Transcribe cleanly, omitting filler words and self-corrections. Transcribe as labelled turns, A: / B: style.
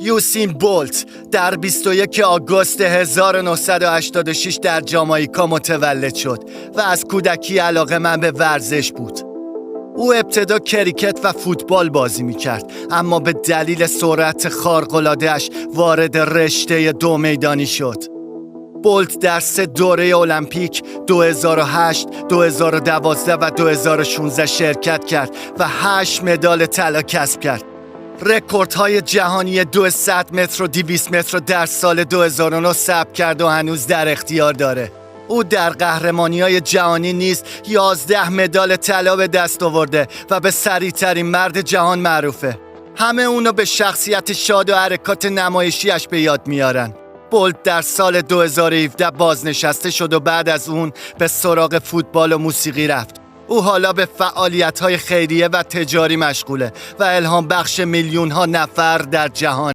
A: یوسین بولت در 21 آگوست 1986 در جامائیکا متولد شد و از کودکی علاقه‌مند به ورزش بود. او ابتدا کریکت و فوتبال بازی می‌کرد، اما به دلیل سرعت خارق‌العاده‌اش وارد رشته دو میدانی شد. بولت در 3 دوره المپیک 2008، 2012 و 2016 شرکت کرد و 8 مدال طلا کسب کرد. رکوردهای جهانی 200 متر و 200 متر در سال 2009 ثبت کرد و هنوز در اختیار داره. او در قهرمانی‌های جهانی نیز 11 مدال طلا به دست آورده و به سریع‌ترین مرد جهان معروفه. همه اونو به شخصیت شاد و حرکات نمایشیش به یاد میارن. بولت در سال 2017 بازنشسته شد و بعد از اون به سراغ فوتبال و موسیقی رفت. او حالا به فعالیت‌های خیریه و تجاری مشغوله و الهام بخش میلیون‌ها نفر در جهان.